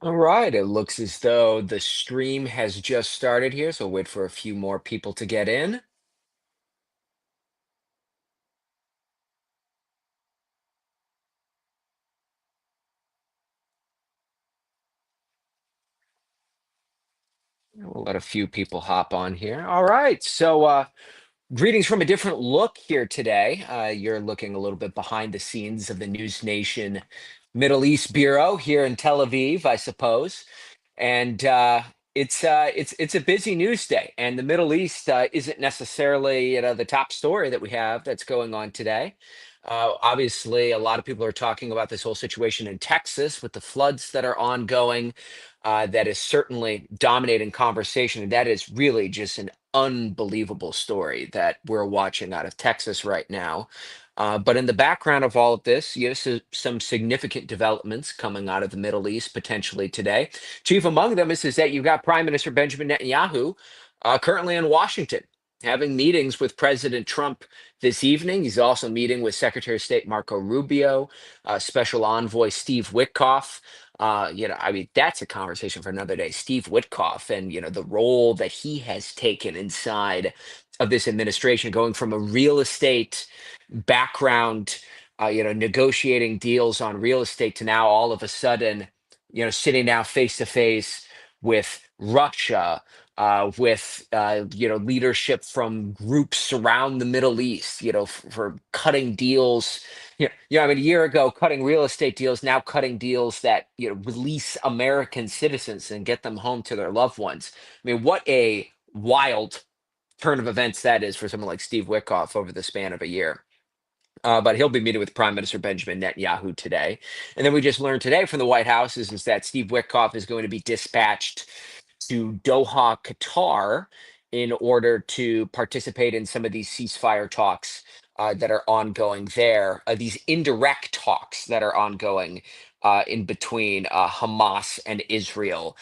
All right, it looks as though the stream has just started here, so wait for a few more people to get in. We'll let a few people hop on here. All right, greetings from a different look here today. You're looking a little bit behind the scenes of the NewsNation Middle East Bureau here in Tel Aviv, I suppose. And it's a busy news day, and the Middle East isn't necessarily the top story that we have that's going on today. Obviously, a lot of people are talking about this whole situation in Texas with the floods that are ongoing. That is certainly dominating conversation, and that is really just an unbelievable story that we're watching out of Texas right now. But in the background of all of this, yes, some significant developments coming out of the Middle East potentially today. Chief among them is that you've got Prime Minister Benjamin Netanyahu currently in Washington having meetings with President Trump this evening. He's also meeting with Secretary of State Marco Rubio, Special Envoy Steve Witkoff. I mean, that's a conversation for another day. Steve Witkoff and, the role that he has taken inside of this administration, going from a real estate background, negotiating deals on real estate to now all of a sudden, sitting down face to face with Russia, with leadership from groups around the Middle East, for cutting deals. I mean, a year ago, cutting real estate deals, now cutting deals that release American citizens and get them home to their loved ones. I mean, what a wild turn of events that is for someone like Steve Witkoff over the span of a year. But he'll be meeting with Prime Minister Benjamin Netanyahu today. And then we just learned today from the White House is that Steve Witkoff is going to be dispatched to Doha, Qatar, in order to participate in some of these ceasefire talks that are ongoing there, these indirect talks that are ongoing in between Hamas and Israel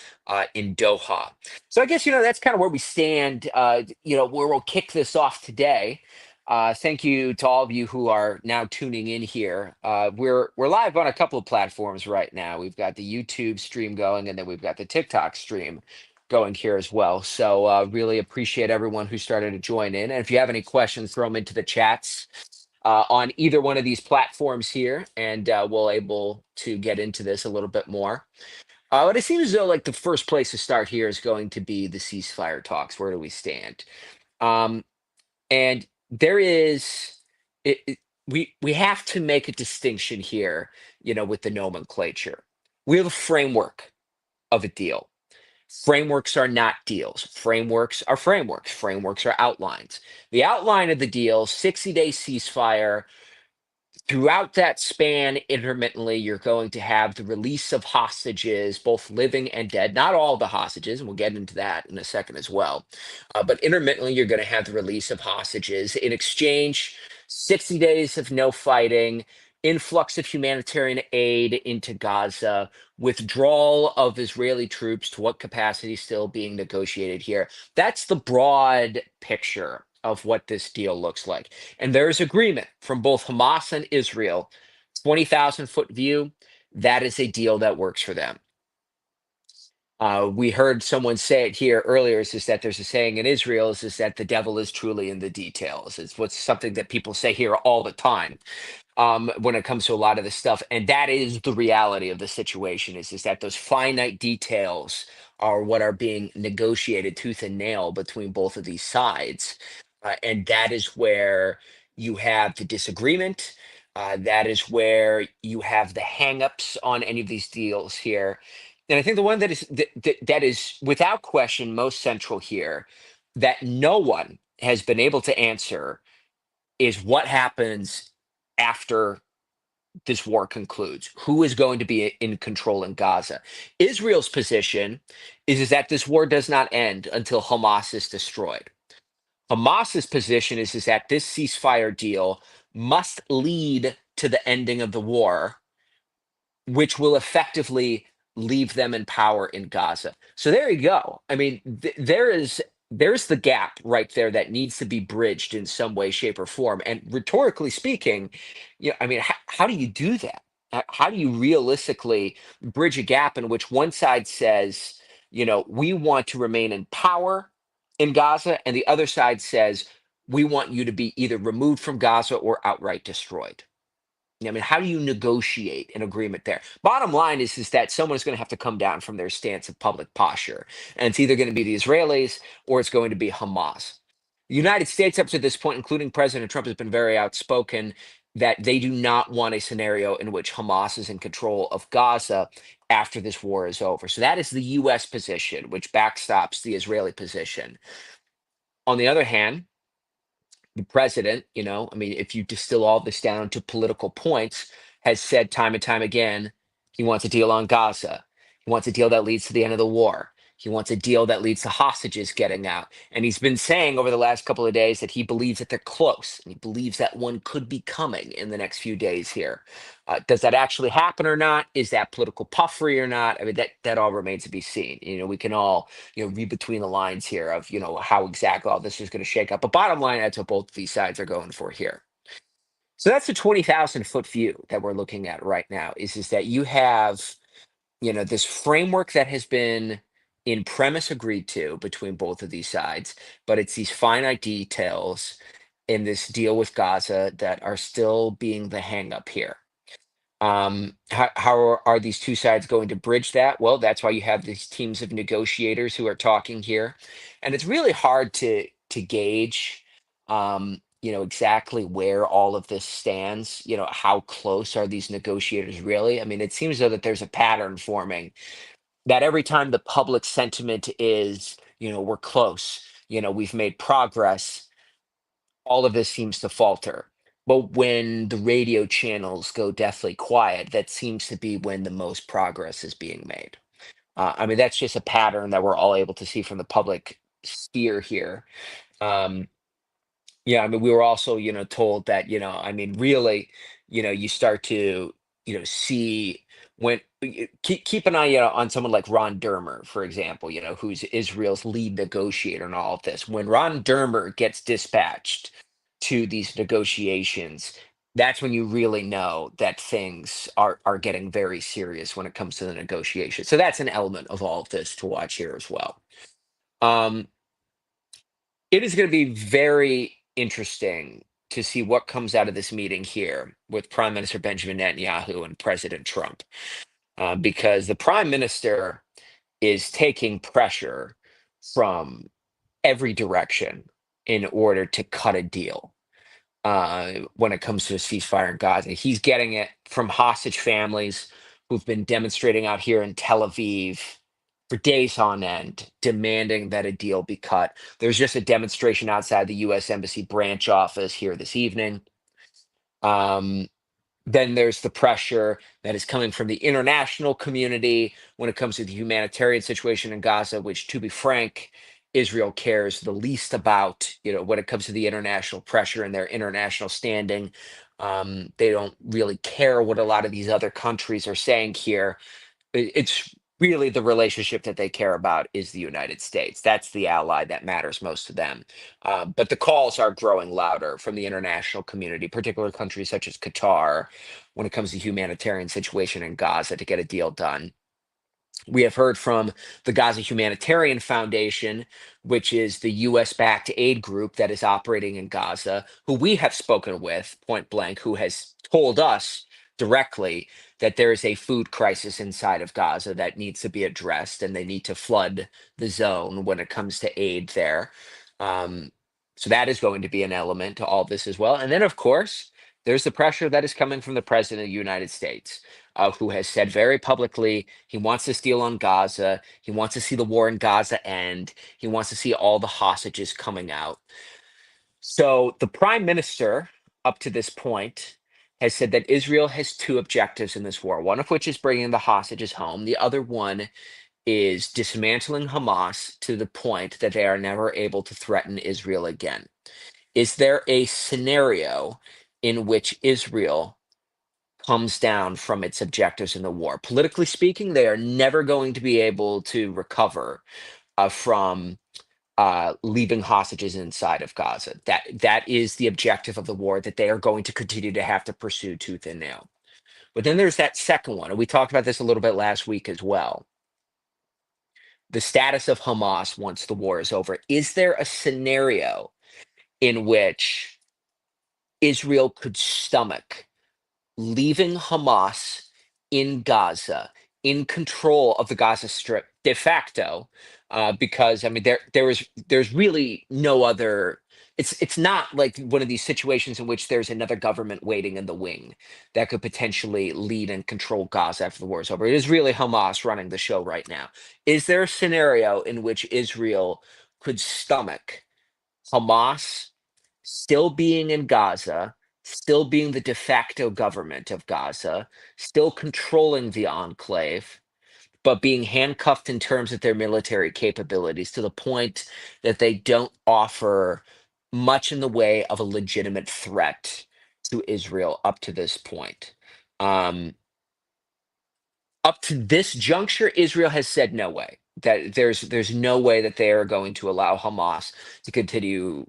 in Doha. So I guess, that's kind of where we stand, where we'll kick this off today. Thank you to all of you who are now tuning in here. We're live on a couple of platforms right now. We've got the YouTube stream going, and then we've got the TikTok stream going here as well. So really appreciate everyone who started to join in. And if you have any questions, throw them into the chats on either one of these platforms here, and we'll able to get into this a little bit more. But it seems as though like the first place to start here is going to be the ceasefire talks. Where do we stand? Um, and there is we have to make a distinction here, with the nomenclature. We have a framework of a deal. Frameworks are not deals. Frameworks are frameworks. Frameworks are outlines. The outline of the deal, 60-day ceasefire. Throughout that span, intermittently, you're going to have the release of hostages, both living and dead. Not all the hostages, and we'll get into that in a second as well. But intermittently, you're going to have the release of hostages. In exchange, 60 days of no fighting, influx of humanitarian aid into Gaza, withdrawal of Israeli troops to what capacity still being negotiated here. That's the broad picture of what this deal looks like. And there's agreement from both Hamas and Israel, 20,000-foot view. That is a deal that works for them. We heard someone say it here earlier. Is that there's a saying in Israel is that the devil is truly in the details. It's what's something that people say here all the time when it comes to a lot of this stuff, and that is the reality of the situation. Is that those finite details are what are being negotiated tooth and nail between both of these sides, and that is where you have the disagreement. That is where you have the hangups on any of these deals here. And I think the one that is without question most central here, that no one has been able to answer, is what happens after this war concludes. Who is going to be in control in Gaza? Israel's position is that this war does not end until Hamas is destroyed. Hamas's position is that this ceasefire deal must lead to the ending of the war, which will effectively leave them in power in Gaza. So there you go. I mean, there's the gap right there that needs to be bridged in some way, shape, or form. And rhetorically speaking, I mean, how do you do that? How do you realistically bridge a gap in which one side says, we want to remain in power in Gaza, and the other side says, we want you to be either removed from Gaza or outright destroyed? I mean, how do you negotiate an agreement there? Bottom line is that someone's going to have to come down from their stance of public posture. And it's either going to be the Israelis or it's going to be Hamas. The United States, up to this point, including President Trump, has been very outspoken that they do not want a scenario in which Hamas is in control of Gaza after this war is over. So that is the US position, which backstops the Israeli position. On the other hand, the president, I mean, if you distill all this down to political points, has said time and time again, he wants a deal on Gaza. He wants a deal that leads to the end of the war. He wants a deal that leads to hostages getting out. And he's been saying over the last couple of days that he believes that they're close. And he believes that one could be coming in the next few days here. Does that actually happen or not? Is that political puffery or not? I mean, that all remains to be seen. We can all read between the lines here of how exactly all this is going to shake up. But bottom line, that's what both of these sides are going for here. So that's the 20,000 foot view that we're looking at right now. Is that you have this framework that has been in premise agreed to between both of these sides, but it's these finite details in this deal with Gaza that are still being the hang up here. How are these two sides going to bridge that? Well, that's why you have these teams of negotiators who are talking here, and it's really hard to gauge, exactly where all of this stands. How close are these negotiators really? I mean, it seems though that there's a pattern forming that every time the public sentiment is, we're close, we've made progress, all of this seems to falter. But when the radio channels go deathly quiet, that seems to be when the most progress is being made. I mean, that's just a pattern that we're all able to see from the public sphere here. Um, yeah, I mean, we were also, told that, I mean, really, you start to, see when keep an eye, on someone like Ron Dermer, for example, who's Israel's lead negotiator in all of this. When Ron Dermer gets dispatched to these negotiations, that's when you really know that things are getting very serious when it comes to the negotiation. So that's an element of all of this to watch here as well. Um, it is going to be very interesting to see what comes out of this meeting here with Prime Minister Benjamin Netanyahu and President Trump, because the Prime Minister is taking pressure from every direction in order to cut a deal when it comes to a ceasefire in Gaza. He's getting it from hostage families who've been demonstrating out here in Tel Aviv for days on end, demanding that a deal be cut. There's just a demonstration outside the U.S. Embassy branch office here this evening. Um, then there's the pressure that is coming from the international community when it comes to the humanitarian situation in Gaza, which, to be frank, Israel cares the least about, when it comes to the international pressure and their international standing. They don't really care what a lot of these other countries are saying here. It's really the relationship that they care about is the United States. That's the ally that matters most to them. But the calls are growing louder from the international community, particular countries such as Qatar, when it comes to humanitarian situation in Gaza to get a deal done. We have heard from the Gaza Humanitarian Foundation, which is the US backed aid group that is operating in Gaza, who we have spoken with point blank, who has told us directly that there is a food crisis inside of Gaza that needs to be addressed and they need to flood the zone when it comes to aid there. Um, so that is going to be an element to all this as well. And then, of course, there's the pressure that is coming from the president of the United States, who has said very publicly he wants this deal on Gaza. He wants to see the war in Gaza end. He wants to see all the hostages coming out. So the prime minister, up to this point, has said that Israel has two objectives in this war, one of which is bringing the hostages home. The other one is dismantling Hamas to the point that they are never able to threaten Israel again. Is there a scenario in which Israel comes down from its objectives in the war? Politically speaking, they are never going to be able to recover from leaving hostages inside of Gaza. That is the objective of the war that they are going to continue to have to pursue tooth and nail. But then there's that second one, and we talked about this a little bit last week as well. The status of Hamas once the war is over. Is there a scenario in which Israel could stomach leaving Hamas in Gaza, in control of the Gaza Strip de facto, because I mean there's really no other. It's not like one of these situations in which there's another government waiting in the wing that could potentially lead and control Gaza after the war is over. It is really Hamas running the show right now. Is there a scenario in which Israel could stomach Hamas still being in Gaza, still being the de facto government of Gaza, still controlling the enclave, but being handcuffed in terms of their military capabilities to the point that they don't offer much in the way of a legitimate threat to Israel up to this point. Um, Up to this juncture, Israel has said no way. That there's no way that they are going to allow Hamas to continue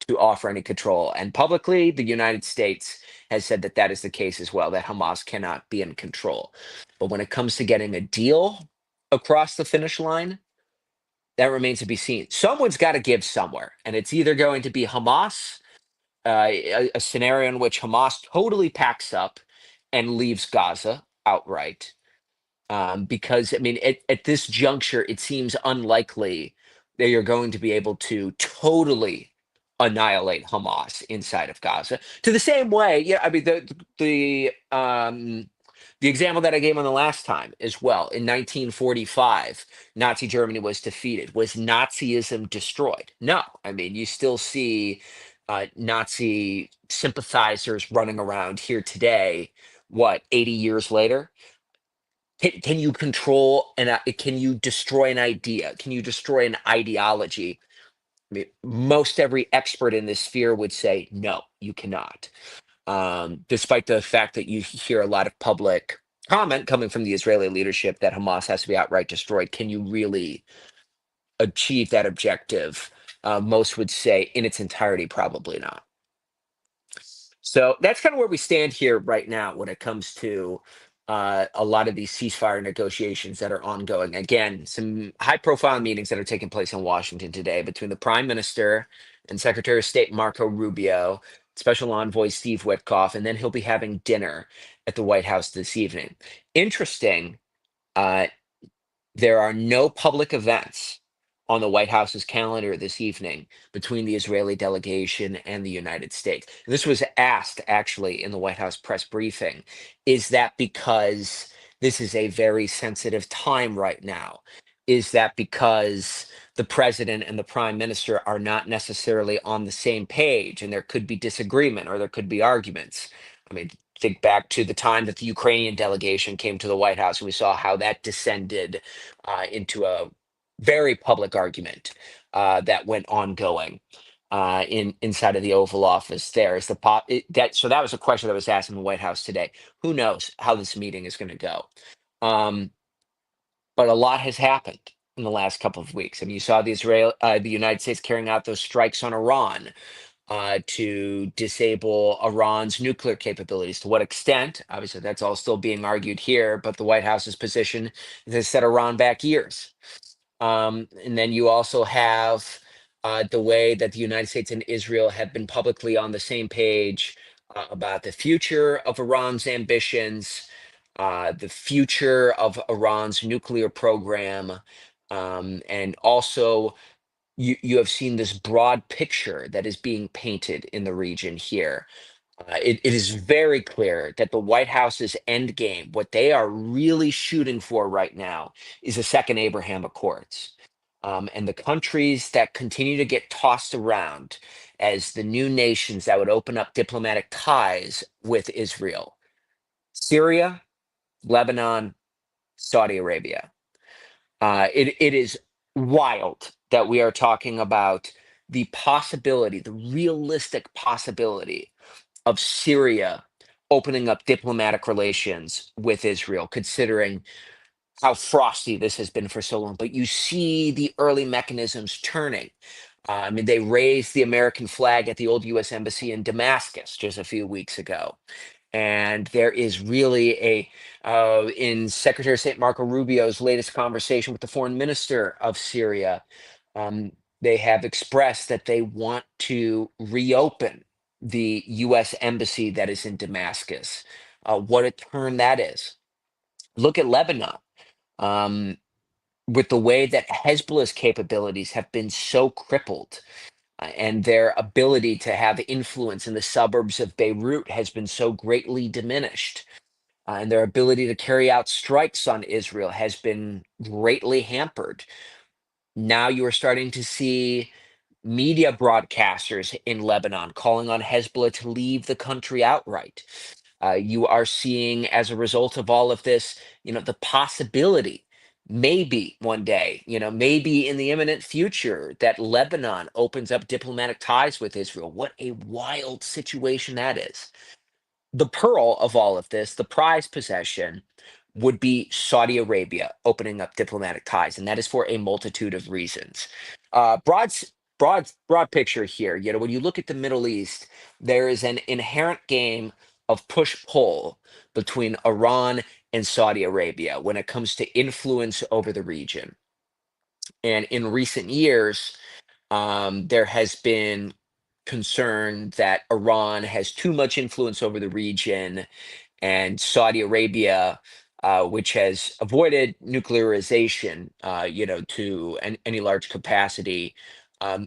to offer any control. And publicly, the United States has said that that is the case as well, that Hamas cannot be in control. But when it comes to getting a deal across the finish line, that remains to be seen. Someone's got to give somewhere, and it's either going to be Hamas, a scenario in which Hamas totally packs up and leaves Gaza outright, because I mean, at this juncture, it seems unlikely that you're going to be able to totally annihilate Hamas inside of Gaza. To the same way, yeah, I mean the example that I gave on the last time as well. In 1945, Nazi Germany was defeated. Was Nazism destroyed? No. I mean, you still see Nazi sympathizers running around here today. What, 80 years later? Can you control and can you destroy an idea? Can you destroy an ideology? I mean, most every expert in this sphere would say no, you cannot. Despite the fact that you hear a lot of public comment coming from the Israeli leadership that Hamas has to be outright destroyed, can you really achieve that objective? Most would say in its entirety, probably not. So that's kind of where we stand here right now when it comes to a lot of these ceasefire negotiations that are ongoing. Again, some high profile meetings that are taking place in Washington today between the Prime Minister and Secretary of State Marco Rubio, Special Envoy Steve Witkoff, and then he'll be having dinner at the White House this evening. Interesting. Uh, there are no public events on the White House's calendar this evening between the Israeli delegation and the United States. This was asked actually in the White House press briefing. Is that because this is a very sensitive time right now? Is that because the president and the prime minister are not necessarily on the same page and there could be disagreement or there could be arguments? I mean, think back to the time that the Ukrainian delegation came to the White House and we saw how that descended into a very public argument that went ongoing in inside of the Oval Office. There is the that was a question that was asked in the White House today. Who knows how this meeting is going to go? Um, but a lot has happened in the last couple of weeks. I mean, you saw the United States carrying out those strikes on Iran to disable Iran's nuclear capabilities. To what extent? Obviously, that's all still being argued here. But the White House's position is to set Iran back years. And then you also have the way that the United States and Israel have been publicly on the same page about the future of Iran's ambitions, the future of Iran's nuclear program, and also you have seen this broad picture that is being painted in the region here. It is very clear that the White House's end game, what they are really shooting for right now, is a second Abraham Accords. And the countries that continue to get tossed around as the new nations that would open up diplomatic ties with Israel: Syria, Lebanon, Saudi Arabia. It is wild that we are talking about the possibility, the realistic possibility of Syria opening up diplomatic relations with Israel, considering how frosty this has been for so long. But you see the early mechanisms turning. I mean, they raised the American flag at the old U.S. Embassy in Damascus just a few weeks ago. And there is really in Secretary of State Marco Rubio's latest conversation with the foreign minister of Syria, um, they have expressed that they want to reopen the U.S. embassy that is in Damascus. What a turn that is. Look at Lebanon. Um, with the way that Hezbollah's capabilities have been so crippled, and their ability to have influence in the suburbs of Beirut has been so greatly diminished, and their ability to carry out strikes on Israel has been greatly hampered. Now you are starting to see media broadcasters in Lebanon calling on Hezbollah to leave the country outright. You are seeing, as a result of all of this, the possibility, maybe one day, maybe in the imminent future, that Lebanon opens up diplomatic ties with Israel. What a wild situation that is. The pearl of all of this, the prized possession, would be Saudi Arabia opening up diplomatic ties, and that is for a multitude of reasons. Broad picture here. When you look at the Middle East, there is an inherent game of push pull between Iran and Saudi Arabia when it comes to influence over the region. And in recent years, there has been concern that Iran has too much influence over the region, and Saudi Arabia, which has avoided nuclearization, to any large capacity.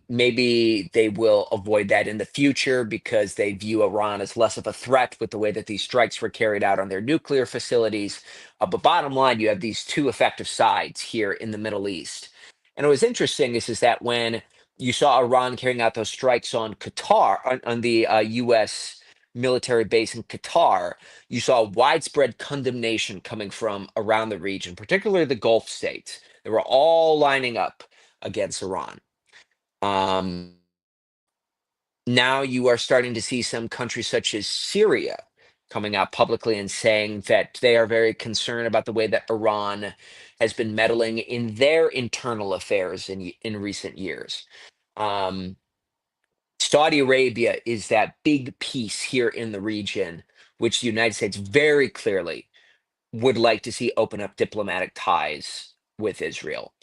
Maybe they will avoid that in the future because they view Iran as less of a threat with the way that these strikes were carried out on their nuclear facilities. But bottom line, you have these two effective sides here in the Middle East. And what was interesting is that when you saw Iran carrying out those strikes on Qatar, on the U.S. military base in Qatar, you saw widespread condemnation coming from around the region, particularly the Gulf states. They were all lining up against Iran. Um, Now you are starting to see some countries such as Syria coming out publicly and saying that they are very concerned about the way that Iran has been meddling in their internal affairs in recent years. Um, Saudi Arabia is that big piece here in the region, which the United States very clearly would like to see open up diplomatic ties with Israel.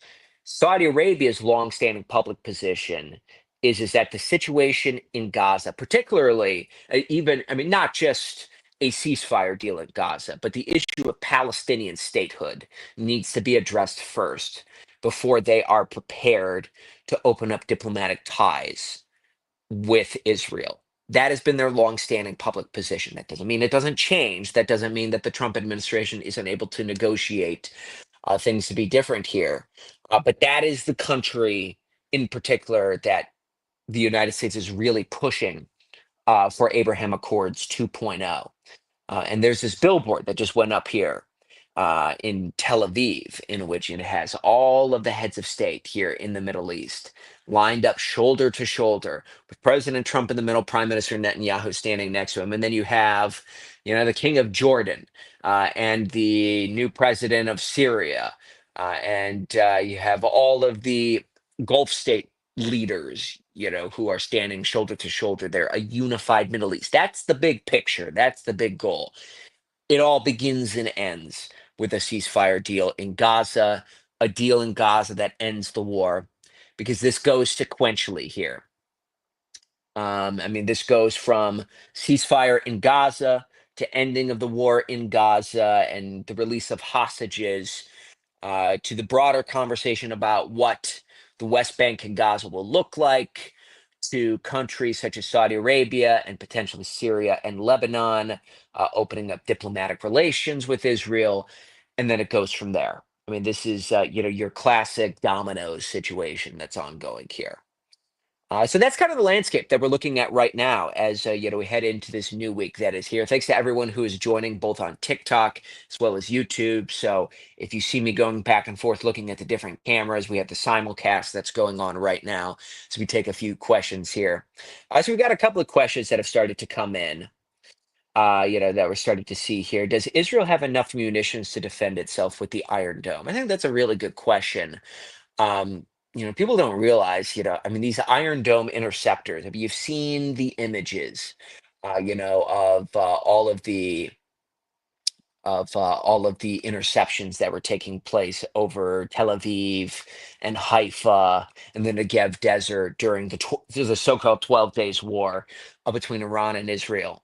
Saudi Arabia's longstanding public position is that the situation in Gaza, particularly even, I mean, not just a ceasefire deal in Gaza, but the issue of Palestinian statehood needs to be addressed first before they are prepared to open up diplomatic ties with Israel. That has been their longstanding public position. That doesn't mean it doesn't change. That doesn't mean that the Trump administration isn't able to negotiate things to be different here. But that is the country in particular that the United States is really pushing for Abraham Accords 2.0. And there's this billboard that just went up here in Tel Aviv, in which it has all of the heads of state here in the Middle East lined up shoulder to shoulder with President Trump in the middle, Prime Minister Netanyahu standing next to him. And then you have, the King of Jordan and the new president of Syria. And you have all of the Gulf state leaders, who are standing shoulder to shoulder there, a unified Middle East. That's the big picture. That's the big goal. It all begins and ends with a ceasefire deal in Gaza, a deal in Gaza that ends the war, because this goes sequentially here. I mean, this goes from ceasefire in Gaza to ending of the war in Gaza and the release of hostages to the broader conversation about what the West Bank and Gaza will look like, to countries such as Saudi Arabia and potentially Syria and Lebanon, opening up diplomatic relations with Israel, and then it goes from there. I mean, this is your classic dominoes situation that's ongoing here. So that's kind of the landscape that we're looking at right now as we head into this new week that is here. Thanks to everyone who is joining both on TikTok as well as YouTube. So if you see me going back and forth looking at the different cameras, we have the simulcast that's going on right now. So we take a few questions here. So we've got a couple of questions that have started to come in. That we're starting to see here. Does Israel have enough munitions to defend itself with the Iron Dome? I think that's a really good question. um, People don't realize, I mean, these Iron Dome interceptors, if you've seen the images, of all of the interceptions that were taking place over Tel Aviv and Haifa and the Negev Desert during the so-called 12 days war between Iran and Israel.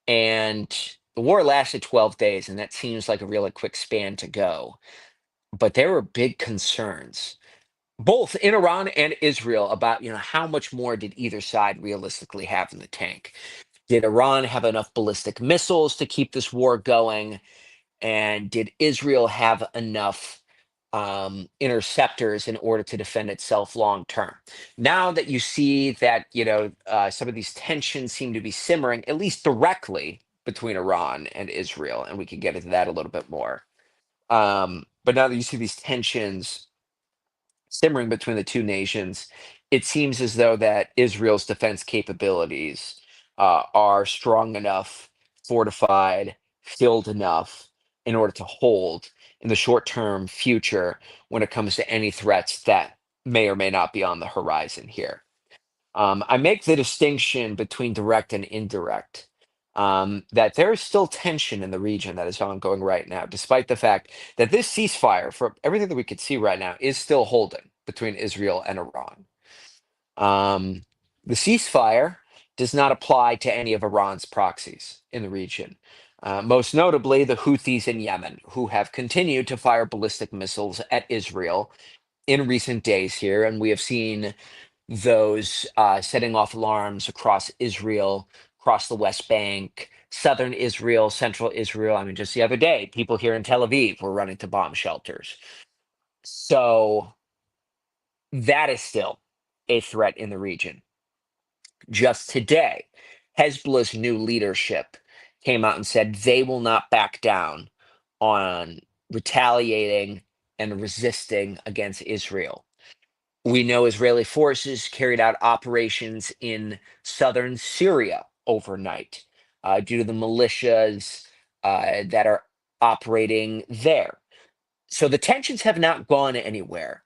And the war lasted 12 days, and that seems like a really quick span to go. But there were big concerns, both in Iran and Israel, about how much more did either side realistically have in the tank? Did Iran have enough ballistic missiles to keep this war going? And did Israel have enough interceptors in order to defend itself long term? Now that you see that, some of these tensions seem to be simmering, at least directly, between Iran and Israel, and we can get into that a little bit more. But now that you see these tensions simmering between the two nations, it seems as though that Israel's defense capabilities are strong enough, fortified, skilled enough in order to hold in the short-term future when it comes to any threats that may or may not be on the horizon here. I make the distinction between direct and indirect. That there is still tension in the region that is ongoing right now, despite the fact that this ceasefire, for everything that we could see right now, is still holding between Israel and Iran. Um, the ceasefire does not apply to any of Iran's proxies in the region, most notably the Houthis in Yemen, who have continued to fire ballistic missiles at Israel in recent days here. And we have seen those setting off alarms across Israel, across the West Bank, southern Israel, central Israel. I mean, just the other day, people here in Tel Aviv were running to bomb shelters. So that is still a threat in the region. Just today, Hezbollah's new leadership came out and said they will not back down on retaliating and resisting against Israel. We know Israeli forces carried out operations in southern Syria overnight due to the militias that are operating there. So the tensions have not gone anywhere,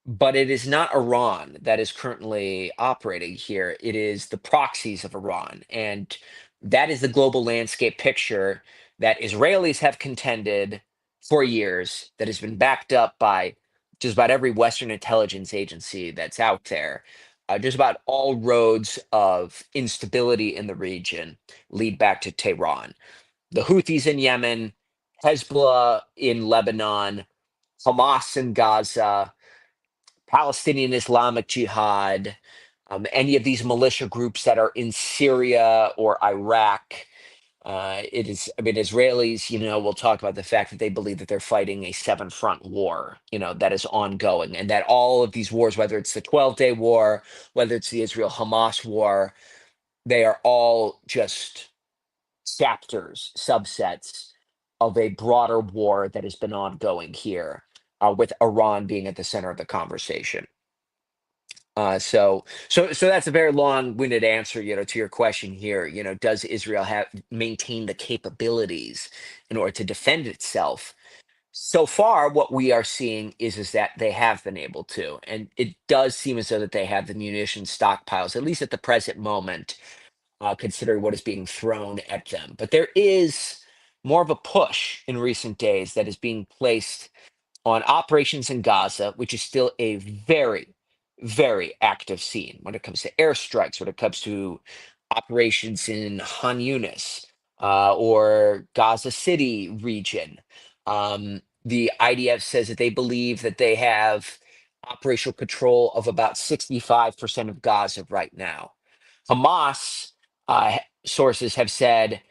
but it is not Iran that is currently operating here. It is the proxies of Iran. And that is the global landscape picture that Israelis have contended for years, that has been backed up by just about every Western intelligence agency that's out there. Just about all roads of instability in the region lead back to Tehran. The Houthis in Yemen, Hezbollah in Lebanon, Hamas in Gaza, Palestinian Islamic Jihad, any of these militia groups that are in Syria or Iraq. It is, I mean, Israelis, will talk about the fact that they believe that they're fighting a seven front war, that is ongoing, and that all of these wars, whether it's the 12-day war, whether it's the Israel Hamas war, they are all just chapters, subsets of a broader war that has been ongoing here, with Iran being at the center of the conversation. So that's a very long-winded answer, to your question here. Does Israel have maintain the capabilities in order to defend itself? So far, what we are seeing is that they have been able to, and it does seem as though that they have the munition stockpiles, at least at the present moment, considering what is being thrown at them. But there is more of a push in recent days that is being placed on operations in Gaza, which is still a very, very active scene when it comes to airstrikes, when it comes to operations in Han Yunis or Gaza City region. The IDF says that they believe that they have operational control of about 65% of Gaza right now. Hamas sources have said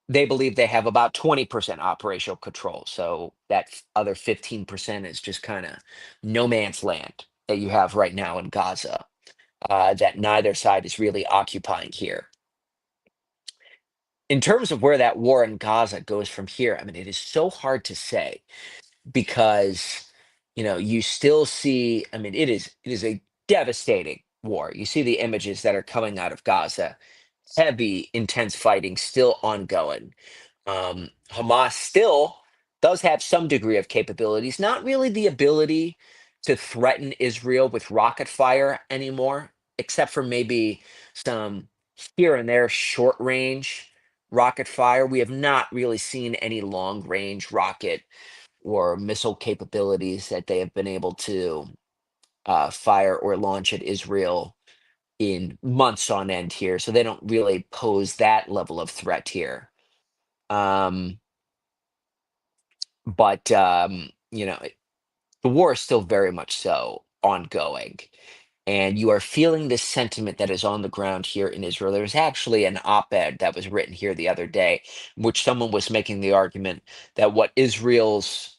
they believe they have about 20% operational control. So that other 15% is just kind of no man's land that you have right now in Gaza, that neither side is really occupying here. In terms of where that war in Gaza goes from here, I mean, it is so hard to say because you still see, I mean, it is a devastating war. You see the images that are coming out of Gaza, heavy intense fighting still ongoing. Hamas still does have some degree of capabilities, not really the ability to threaten Israel with rocket fire anymore, except for maybe some here and there short range rocket fire. We have not really seen any long range rocket or missile capabilities that they have been able to fire or launch at Israel in months on end here. So they don't really pose that level of threat here. Um, but the war is still very much so ongoing. And you are feeling this sentiment that is on the ground here in Israel. There's actually an op ed that was written here the other day, in which someone was making the argument that what Israel's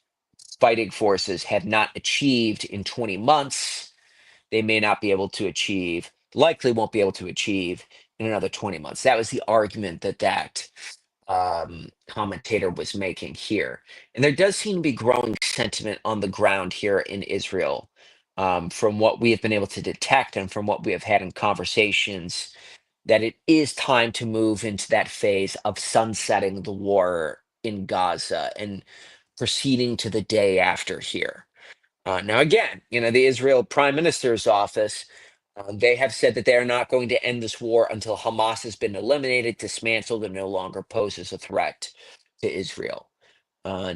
fighting forces have not achieved in 20 months, they may not be able to achieve, likely won't be able to achieve in another 20 months. That was the argument that commentator was making here. And there does seem to be growing sentiment on the ground here in Israel, from what we have been able to detect and from what we have had in conversations, that it is time to move into that phase of sunsetting the war in Gaza and proceeding to the day after here. Now, again, the Israel Prime Minister's office, they have said that they are not going to end this war until Hamas has been eliminated, dismantled, and no longer poses a threat to Israel. Uh,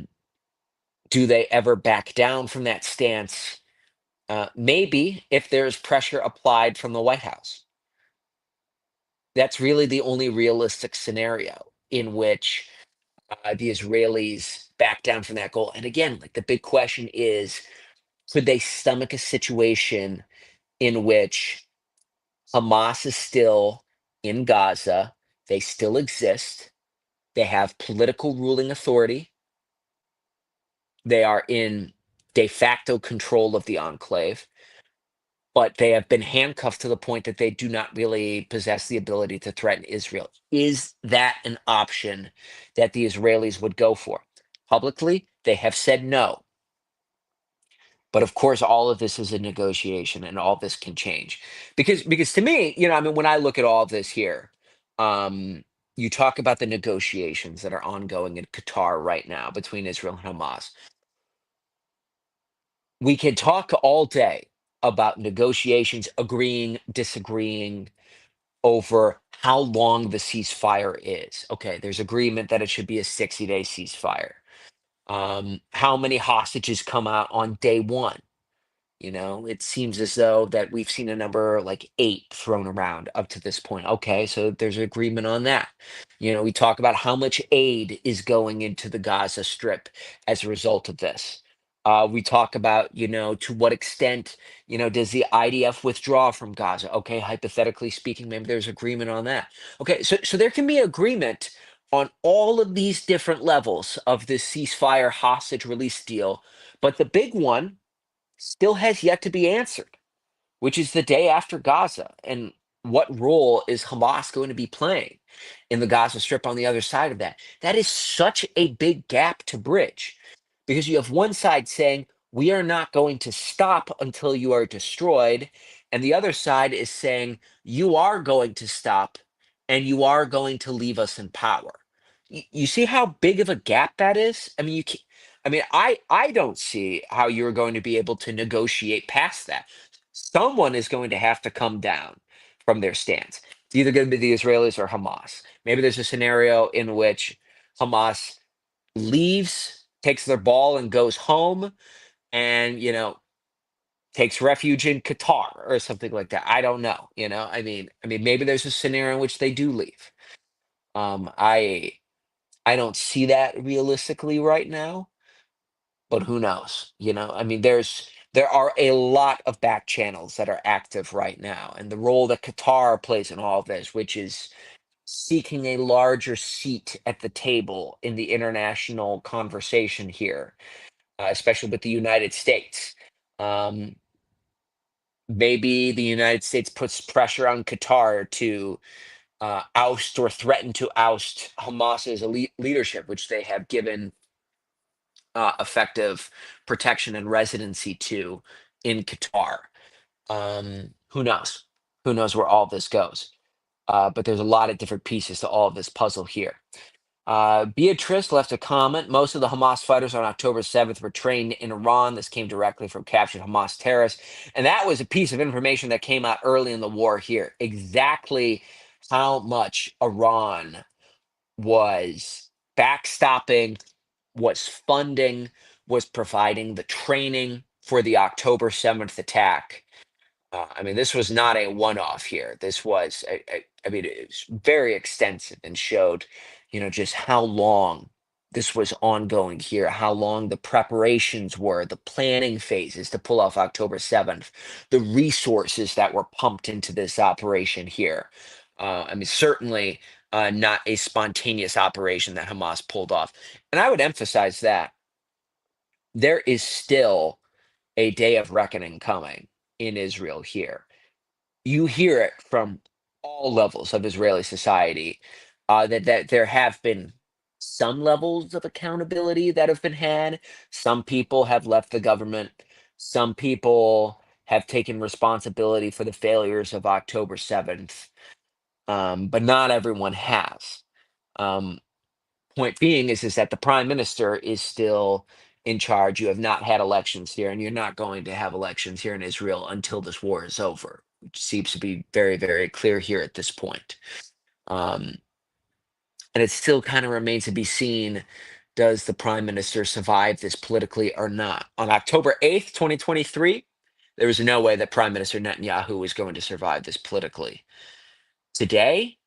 do they ever back down from that stance? Maybe if there's pressure applied from the White House. That's really the only realistic scenario in which the Israelis back down from that goal. And again, like the big question is, could they stomach a situation in which Hamas is still in Gaza? They still exist. They have political ruling authority. They are in de facto control of the enclave, but they have been handcuffed to the point that they do not really possess the ability to threaten Israel. Is that an option that the Israelis would go for? Publicly, they have said no. But of course, all of this is a negotiation, and all this can change. Because to me, I mean, when I look at all of this here, um, you talk about the negotiations that are ongoing in Qatar right now between Israel and Hamas. We can talk all day about negotiations, agreeing, disagreeing over how long the ceasefire is. Okay, there's agreement that it should be a 60-day ceasefire. How many hostages come out on day one? It seems as though that we've seen a number like 8 thrown around up to this point. Okay, so there's agreement on that. We talk about how much aid is going into the Gaza Strip as a result of this. We talk about, to what extent, does the IDF withdraw from Gaza? Okay, hypothetically speaking, maybe there's agreement on that. Okay, so there can be agreement on all of these different levels of this ceasefire hostage release deal, but the big one still has yet to be answered, which is the day after Gaza. And what role is Hamas going to be playing in the Gaza Strip on the other side of that? That is such a big gap to bridge, because you have one side saying, we are not going to stop until you are destroyed. And the other side is saying, you are going to stop and you are going to leave us in power. You see how big of a gap that is? I mean, I don't see how you're going to be able to negotiate past that. Someone is going to have to come down from their stance. It's either going to be the Israelis or Hamas. Maybe there's a scenario in which Hamas leaves, takes their ball, and goes home, and takes refuge in Qatar or something like that. I don't know. I mean, maybe there's a scenario in which they do leave. I don't see that realistically right now, but who knows? I mean, there are a lot of back channels that are active right now, and the role that Qatar plays in all of this, which is seeking a larger seat at the table in the international conversation here, especially with the United States. Um, Maybe the United States puts pressure on Qatar to oust or threaten to oust Hamas's elite leadership, which they have given effective protection and residency to in Qatar. Who knows? Who knows where all this goes? But there's a lot of different pieces to all of this puzzle here. Beatrice left a comment. Most of the Hamas fighters on October 7th were trained in Iran. This came directly from captured Hamas terrorists. And that was a piece of information that came out early in the war here. Exactly how much Iran was backstopping, was funding, was providing the training for the October 7th attack. I mean, this was not a one-off here. This was, I mean, it was very extensive and showed, just how long this was ongoing here, how long the preparations were, the planning phases to pull off October 7th, the resources that were pumped into this operation here. I mean, certainly not a spontaneous operation that Hamas pulled off. And I would emphasize that there is still a day of reckoning coming in Israel here. You hear it from all levels of Israeli society, that there have been some levels of accountability that have been had. Some people have left the government. Some people have taken responsibility for the failures of October 7th, but not everyone has. Um, Point being is that the prime minister is still in charge. You have not had elections here, and you're not going to have elections here in Israel until this war is over, which seems to be very, very clear here at this point. Um, and it still kind of remains to be seen, does the prime minister survive this politically or not? On October 8th, 2023, there was no way that Prime Minister Netanyahu was going to survive this politically. Today,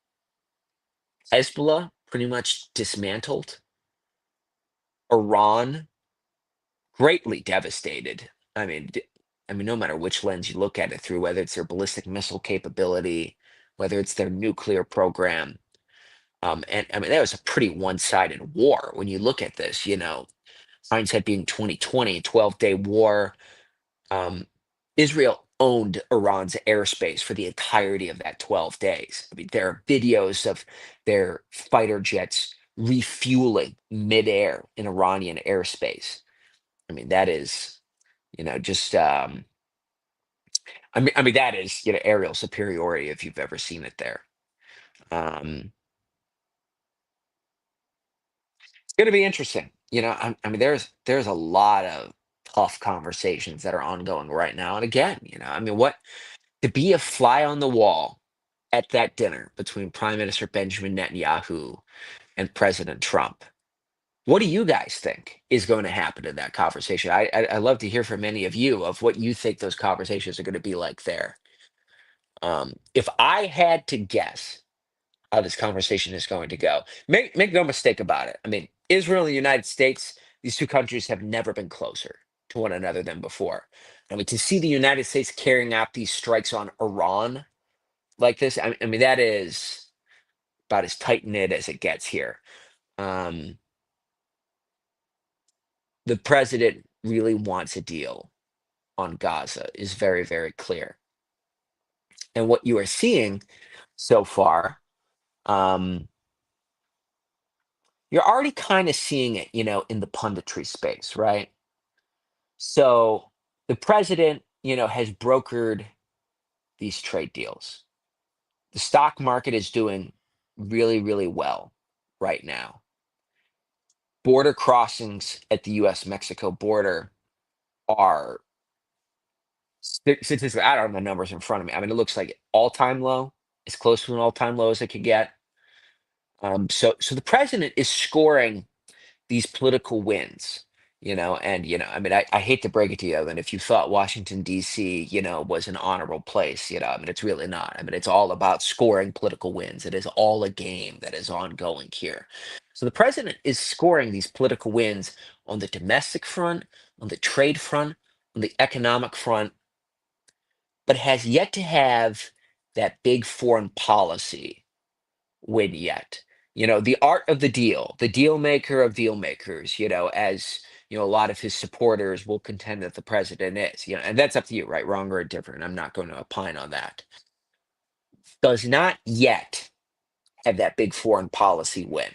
Hezbollah pretty much dismantled. Iran greatly devastated. I mean, no matter which lens you look at it through, whether it's their ballistic missile capability, whether it's their nuclear program, and I mean that was a pretty one-sided war when you look at this. Hindsight being 2020, 12-day war. Um, Israel owned Iran's airspace for the entirety of that 12 days. I mean, there are videos of their fighter jets refueling midair in Iranian airspace. I mean, that is, just I mean that is, aerial superiority if you've ever seen it there. Um, it's going to be interesting. I mean, there's a lot of tough conversations that are ongoing right now. And again, I mean, what to be a fly on the wall at that dinner between Prime Minister Benjamin Netanyahu and President Trump. What do you guys think is going to happen in that conversation? I love to hear from any of you of what you think those conversations are going to be like there. If I had to guess how this conversation is going to go, make no mistake about it. I mean, Israel and the United States, these two countries have never been closer to one another than before. I mean, to see the United States carrying out these strikes on Iran like this, I mean that is about as tight knit as it gets here. Um, the president really wants a deal on Gaza is very, very clear. And what you are seeing so far, um, you're already kind of seeing it, in the punditry space, right? So the president, has brokered these trade deals. The stock market is doing really, really well right now. Border crossings at the US Mexico border are statistically, I don't have the numbers in front of me. I mean, it looks like all-time low, as close to an all-time low as it could get. So the president is scoring these political wins, and I mean, I hate to break it to you, and if you thought Washington D.C., was an honorable place, I mean, it's really not. I mean, it's all about scoring political wins. It is all a game that is ongoing here. So the president is scoring these political wins on the domestic front, on the trade front, on the economic front, but has yet to have that big foreign policy win yet. The art of the deal maker of deal makers, as a lot of his supporters will contend that the president is, and that's up to you, right, wrong, or indifferent. I'm not going to opine on that. Does not yet have that big foreign policy win.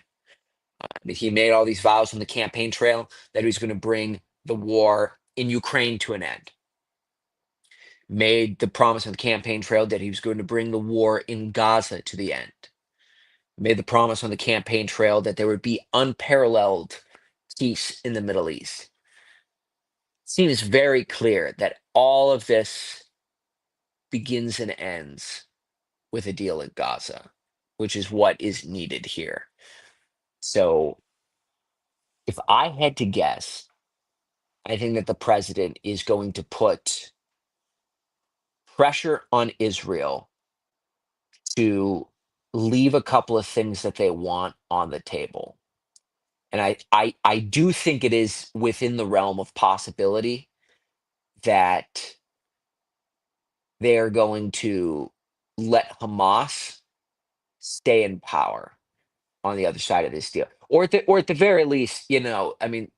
I mean, he made all these vows on the campaign trail that he was going to bring the war in Ukraine to an end. Made the promise on the campaign trail that he was going to bring the war in Gaza to the end. Made the promise on the campaign trail that there would be unparalleled peace in the Middle East. It seems very clear that all of this begins and ends with a deal in Gaza. which is what is needed here. So if I had to guess, I think that the president is going to put pressure on Israel to leave a couple of things that they want on the table. And I do think it is within the realm of possibility that they are going to let Hamas stay in power on the other side of this deal. Or at the very least, I mean,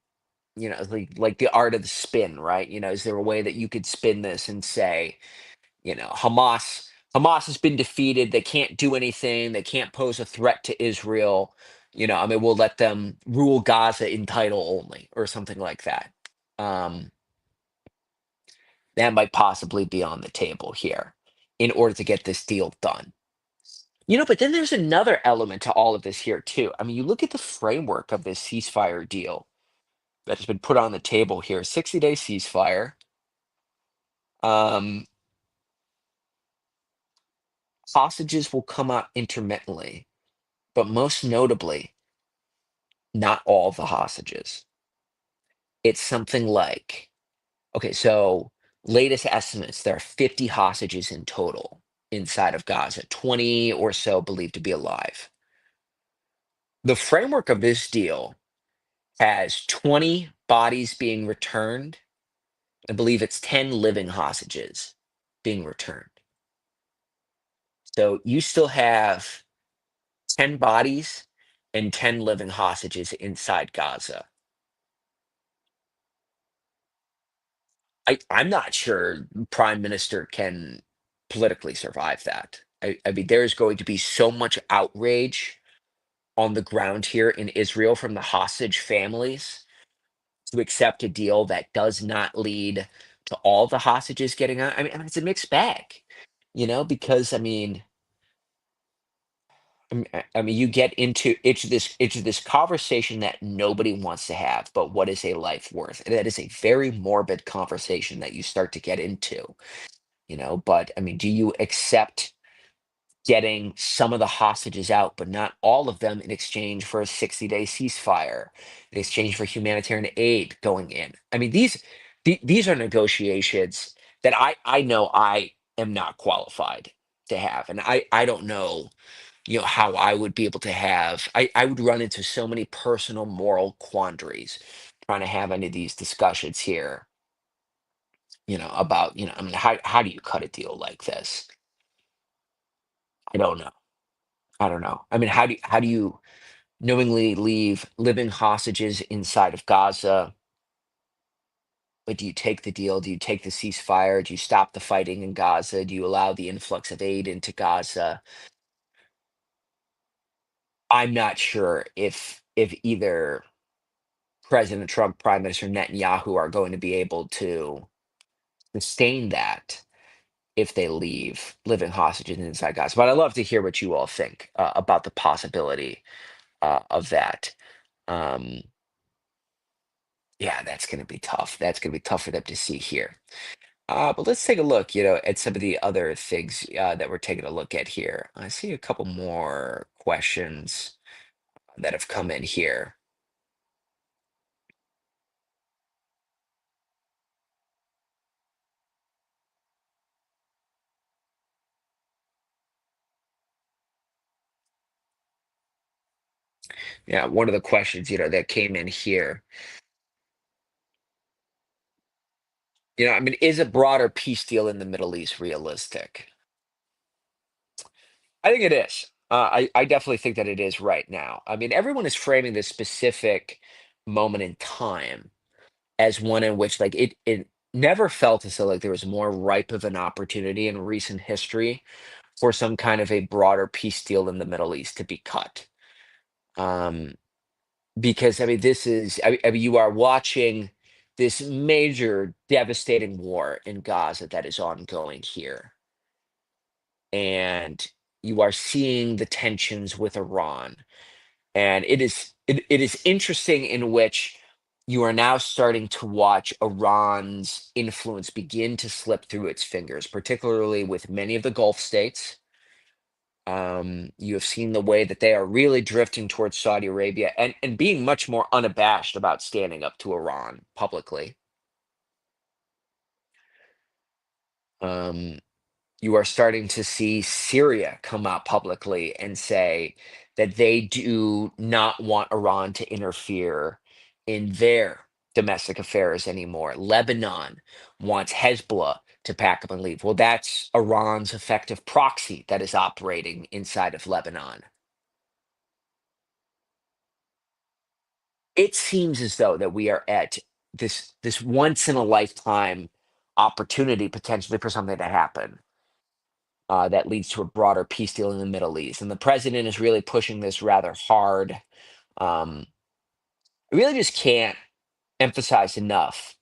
like the art of the spin, right? Is there a way that you could spin this and say, Hamas has been defeated. They can't do anything. They can't pose a threat to Israel. I mean, we'll let them rule Gaza in title only, or something like that. Um, that might possibly be on the table here in order to get this deal done. But then there's another element to all of this here too. I mean, you look at the framework of this ceasefire deal that has been put on the table here, 60-day ceasefire. Um, Hostages will come out intermittently, but most notably, not all the hostages. It's something like, okay, so latest estimates, there are 50 hostages in total inside of Gaza, 20 or so believed to be alive. The framework of this deal has 20 bodies being returned. I believe it's 10 living hostages being returned. So you still have 10 bodies and 10 living hostages inside Gaza. I'm not sure prime minister can politically survive that. I mean, there is going to be so much outrage on the ground here in Israel from the hostage families to accept a deal that does not lead to all the hostages getting out. I mean, it's a mixed bag, because I mean, you get into this conversation that nobody wants to have, but what is a life worth? And that is a very morbid conversation that you start to get into. But I mean, do you accept getting some of the hostages out, but not all of them in exchange for a 60-day ceasefire, in exchange for humanitarian aid going in? I mean, these are negotiations that I know I am not qualified to have, and I don't know, how I would be able to have. I would run into so many personal moral quandaries trying to have any of these discussions here, about, I mean, how do you cut a deal like this? I don't know. I don't know. I mean, how do you knowingly leave living hostages inside of Gaza? But do you take the deal? Do you take the ceasefire? Do you stop the fighting in Gaza? Do you allow the influx of aid into Gaza? I'm not sure if either President Trump, Prime Minister Netanyahu are going to be able to sustain that if they leave living hostages inside Gaza. But I'd love to hear what you all think about the possibility of that. Um, yeah, that's going to be tough. That's going to be tough for them to see here. But let's take a look, at some of the other things that we're taking a look at here. I see a couple more questions that have come in here. Yeah, one of the questions, that came in here. I mean, is a broader peace deal in the Middle East realistic? I think it is. I definitely think that it is right now. I mean, everyone is framing this specific moment in time as one in which, like, it never felt as though like there was more ripe of an opportunity in recent history for some kind of a broader peace deal in the Middle East to be cut. Um, because I mean, I mean, you are watching this major devastating war in Gaza that is ongoing here, and you are seeing the tensions with Iran, and it is interesting in which you are now starting to watch Iran's influence begin to slip through its fingers, particularly with many of the Gulf states, You have seen the way that they are really drifting towards Saudi Arabia and being much more unabashed about standing up to Iran publicly. Um, you are starting to see Syria come out publicly and say that they do not want Iran to interfere in their domestic affairs anymore. Lebanon wants Hezbollah to pack up and leave. Well, that's Iran's effective proxy that is operating inside of Lebanon. It seems as though that we are at this once in a lifetime opportunity potentially for something to happen that leads to a broader peace deal in the Middle East. And the president is really pushing this rather hard. Um, I really just can't emphasize enough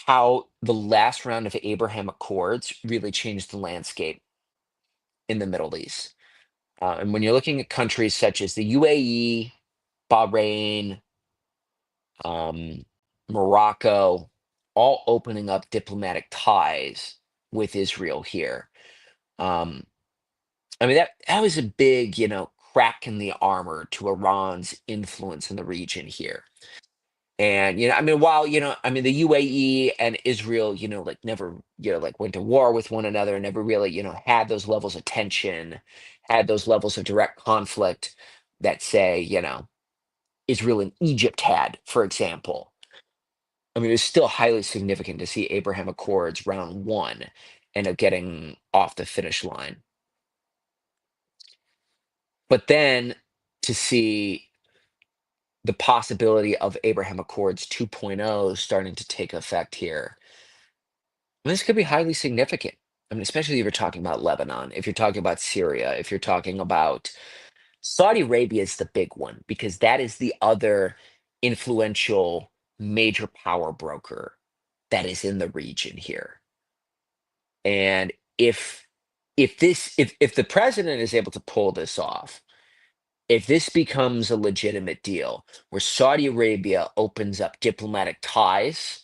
how the last round of Abraham Accords really changed the landscape in the Middle East. And when you're looking at countries such as the UAE, Bahrain, um, Morocco, all opening up diplomatic ties with Israel here. Um, I mean, that was a big, crack in the armor to Iran's influence in the region here. And, I mean, while, I mean, the UAE and Israel, like never, like went to war with one another, never really, had those levels of tension, had those levels of direct conflict that say, Israel and Egypt had, for example. I mean, it's still highly significant to see Abraham Accords round one end up getting off the finish line. But then to see the possibility of Abraham Accords 2.0 starting to take effect here, this could be highly significant. I mean, especially if you're talking about Lebanon, if you're talking about Syria, if you're talking about Saudi Arabia is the big one because that is the other influential major power broker that is in the region here. And if the president is able to pull this off, if this becomes a legitimate deal where Saudi Arabia opens up diplomatic ties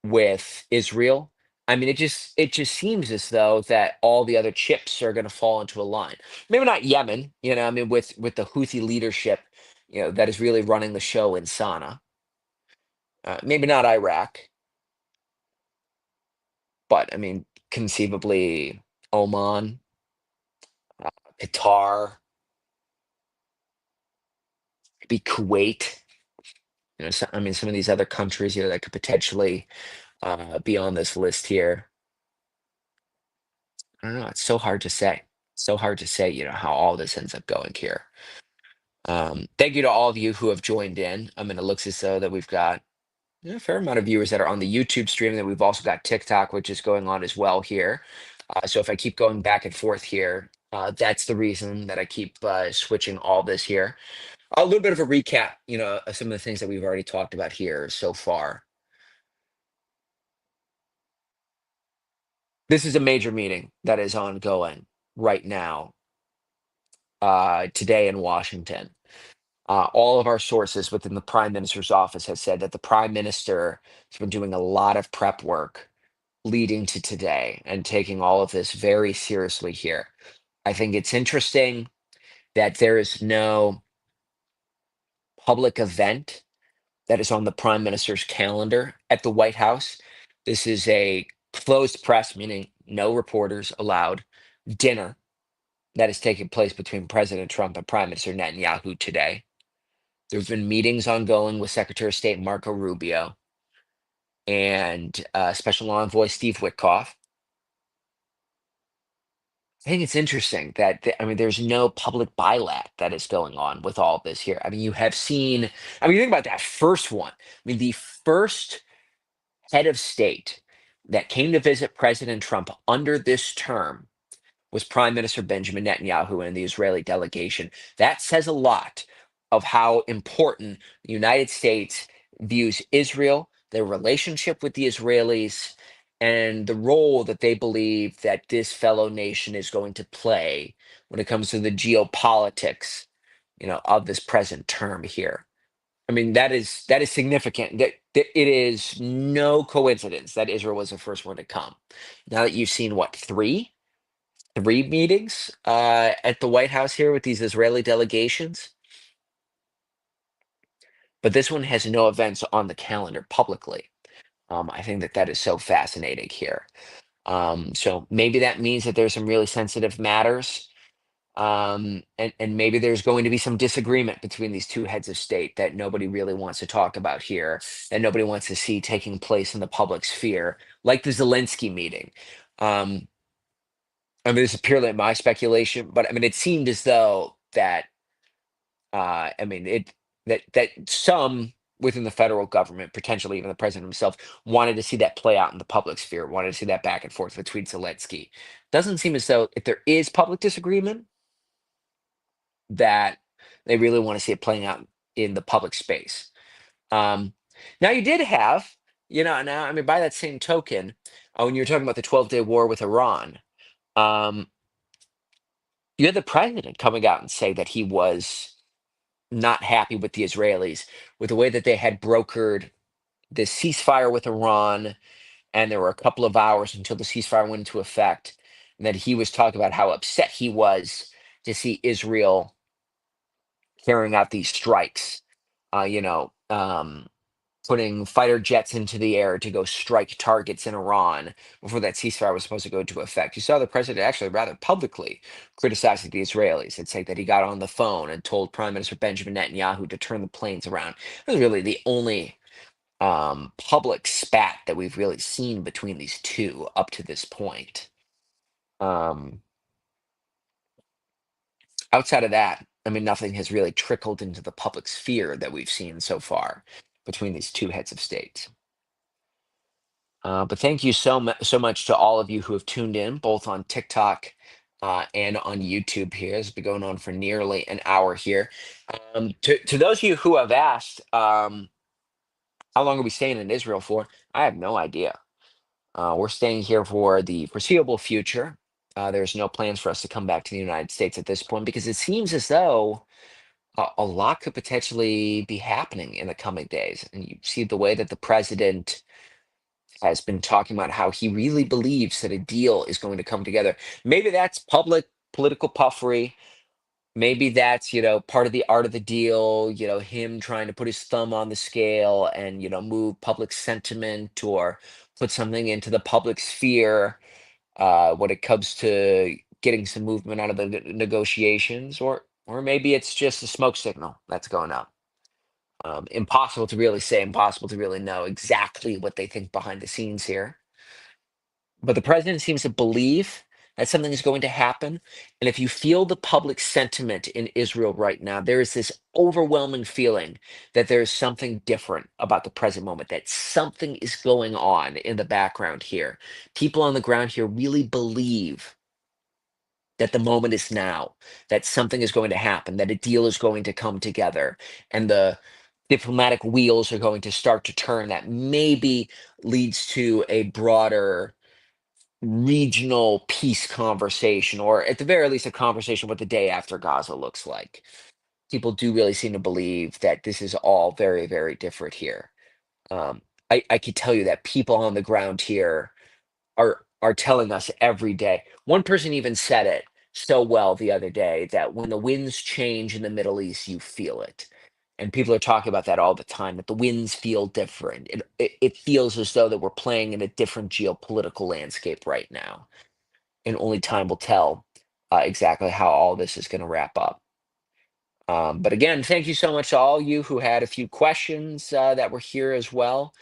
with Israel, I mean it just seems as though that all the other chips are going to fall into a line. Maybe not Yemen, I mean with the Houthi leadership, that is really running the show in Sana'a. Maybe not Iraq, but I mean conceivably Oman, Qatar, maybe Kuwait. I mean, some of these other countries, that could potentially be on this list here. I don't know. It's so hard to say. So hard to say, how all this ends up going here. Thank you to all of you who have joined in. I mean, it looks as though that we've got a fair amount of viewers that are on the YouTube stream. That we've also got TikTok, which is going on as well here. So if I keep going back and forth here, that's the reason that I keep switching all this here. A little bit of a recap, of some of the things that we've already talked about here so far. This is a major meeting that is ongoing right now, today in Washington. All of our sources within the prime minister's office have said that the prime minister has been doing a lot of prep work leading to today and taking all of this very seriously here. I think it's interesting that there is no public event that is on the prime minister's calendar at the White House. This is a closed press, meaning no reporters allowed, dinner that is taking place between President Trump and Prime Minister Netanyahu today. There have been meetings ongoing with Secretary of State Marco Rubio and Special Envoy Steve Witkoff. I think it's interesting that I mean, there's no public bilat that is going on with all this here. I mean, you have seen. I mean, you think about that first one. I mean, the first head of state that came to visit President Trump under this term was Prime Minister Benjamin Netanyahu and the Israeli delegation. That says a lot of how important the United States views Israel, their relationship with the Israelis, and the role that they believe that this fellow nation is going to play when it comes to the geopolitics, of this present term here. I mean, that is significant. That it is no coincidence that Israel was the first one to come. Now that you've seen what, three? three meetings at the White House here with these Israeli delegations, but this one has no events on the calendar publicly. I think that that is so fascinating here. So maybe that means that there's some really sensitive matters, and maybe there's going to be some disagreement between these two heads of state that nobody really wants to talk about here, that nobody wants to see taking place in the public sphere, like the Zelensky meeting. Um, I mean, this is purely my speculation, but I mean, it seemed as though that I mean, that some within the federal government, potentially even the president himself, wanted to see that play out in the public sphere, wanted to see that back and forth between Zelensky. Doesn't seem as though if there is public disagreement, that they really want to see it playing out in the public space. Um, Now you did have, now I mean, by that same token, when you were talking about the 12-day war with Iran, um, you had the president coming out and say that he was not happy with the Israelis with the way that they had brokered this ceasefire with Iran, and there were a couple of hours until the ceasefire went into effect, and that he was talking about how upset he was to see Israel carrying out these strikes, uh, you know, um, putting fighter jets into the air to go strike targets in Iran before that ceasefire was supposed to go into effect. You saw the president actually rather publicly criticizing the Israelis and saying that he got on the phone and told Prime Minister Benjamin Netanyahu to turn the planes around. That was really the only public spat that we've really seen between these two up to this point. Um, Outside of that, I mean, nothing has really trickled into the public sphere that we've seen so far between these two heads of state. But thank you so much to all of you who have tuned in, both on TikTok and on YouTube. Here, it's been going on for nearly an hour here. To those of you who have asked, how long are we staying in Israel for? I have no idea. We're staying here for the foreseeable future. There's no plans for us to come back to the United States at this point because it seems as though a lot could potentially be happening in the coming days. And you see the way that the president has been talking about how he really believes that a deal is going to come together. Maybe that's public political puffery. Maybe that's, part of the art of the deal, him trying to put his thumb on the scale and, move public sentiment or put something into the public sphere when it comes to getting some movement out of the negotiations, or maybe it's just a smoke signal that's going up. Impossible to really say, impossible to really know exactly what they think behind the scenes here. But the president seems to believe that something is going to happen. And if you feel the public sentiment in Israel right now, there is this overwhelming feeling that there is something different about the present moment, that something is going on in the background here. People on the ground here really believe that the moment is now, that something is going to happen, that a deal is going to come together, and the diplomatic wheels are going to start to turn that maybe leads to a broader regional peace conversation, or at the very least, a conversation what the day after Gaza looks like. People do really seem to believe that this is all very, very different here. Um, I could tell you that people on the ground here are telling us every day. One person even said it so well the other day that when the winds change in the Middle East, you feel it. And people are talking about that all the time, that the winds feel different. It feels as though that we're playing in a different geopolitical landscape right now. And only time will tell exactly how all this is going to wrap up. But again, thank you so much to all you who had a few questions that were here as well.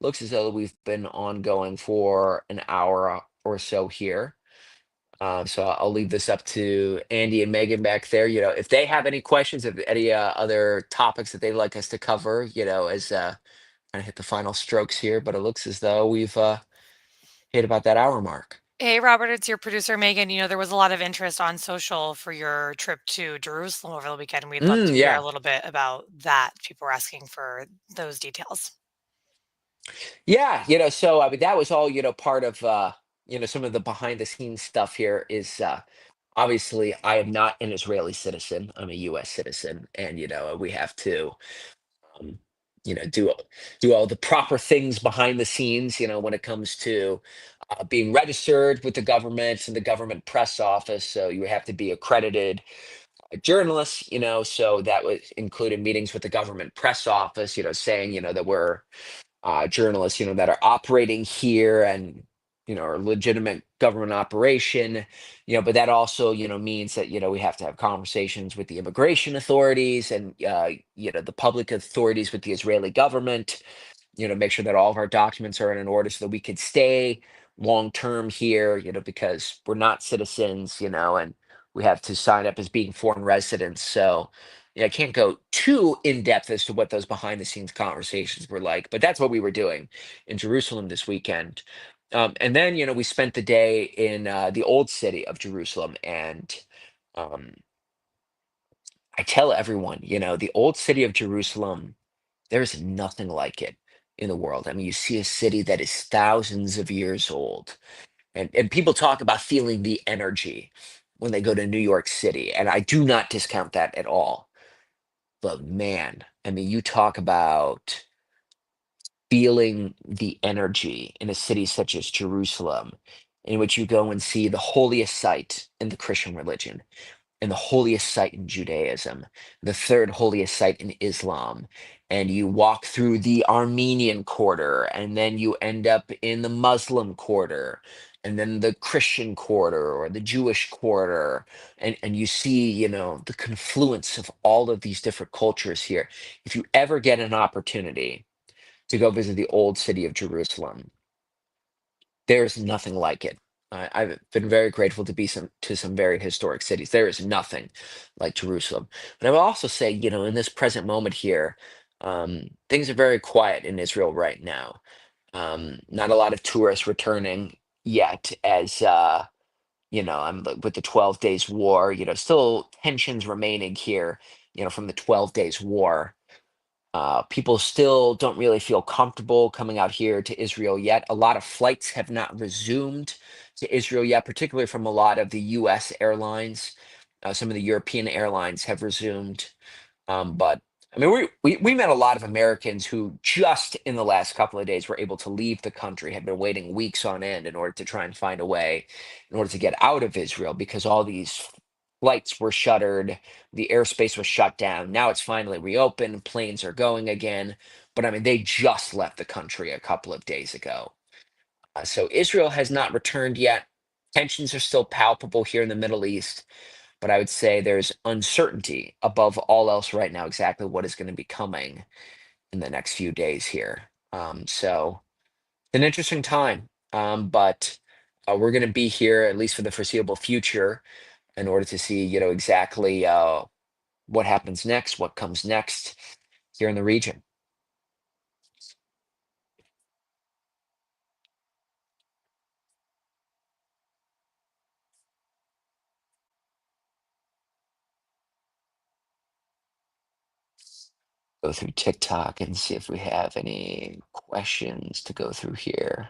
Looks as though we've been ongoing for an hour or so here. So I'll leave this up to Andy and Megan back there. If they have any questions, if any other topics that they'd like us to cover, as kind of hit the final strokes here. But it looks as though we've hit about that hour mark. Hey, Robert, it's your producer, Megan. There was a lot of interest on social for your trip to Jerusalem over the weekend. We'd love to hear a Yeah. little bit about that. People were asking for those details. Yeah, so I mean that was all, part of some of the behind the scenes stuff here is obviously I am not an Israeli citizen. I'm a US citizen, and we have to um, do all the proper things behind the scenes, when it comes to being registered with the government and the government press office. So you have to be accredited journalists, so that was included meetings with the government press office, saying, that we're journalists, that are operating here and, are legitimate government operation, but that also, means that, we have to have conversations with the immigration authorities and, the public authorities with the Israeli government, make sure that all of our documents are in order so that we could stay long term here, because we're not citizens, and we have to sign up as being foreign residents. So, I can't go too in depth as to what those behind the scenes conversations were like, but that's what we were doing in Jerusalem this weekend. And then, we spent the day in the old city of Jerusalem. And um, I tell everyone, the old city of Jerusalem, there's nothing like it in the world. I mean, you see a city that is thousands of years old, and people talk about feeling the energy when they go to New York City, and I do not discount that at all. But man, I mean, you talk about feeling the energy in a city such as Jerusalem, in which you go and see the holiest site in the Christian religion and the holiest site in Judaism, the third holiest site in Islam. And you walk through the Armenian quarter, and then you end up in the Muslim quarter, and then the Christian quarter or the Jewish quarter. And you see, the confluence of all of these different cultures here. If you ever get an opportunity to go visit the old city of Jerusalem, there's nothing like it. I've been very grateful to be to some very historic cities. There is nothing like Jerusalem. But I will also say, in this present moment here, things are very quiet in Israel right now. Not a lot of tourists returning yet, as with the 12 days war. Still tensions remaining here. From the 12 days war. People still don't really feel comfortable coming out here to Israel yet. A lot of flights have not resumed to Israel yet, particularly from a lot of the US airlines. Some of the European airlines have resumed. But I mean, we met a lot of Americans who just in the last couple of days were able to leave the country, had been waiting weeks on end in order to try and find a way in order to get out of Israel because all these flights were shuttered, the airspace was shut down. Now it's finally reopened, planes are going again. But I mean, they just left the country a couple of days ago. So Israel has not returned yet. Tensions are still palpable here in the Middle East, but I would say there's uncertainty above all else right now, exactly what is going to be coming in the next few days here. So it's an interesting time, but we're going to be here at least for the foreseeable future in order to see, exactly what happens next, what comes next here in the region. Go through TikTok and see if we have any questions to go through here.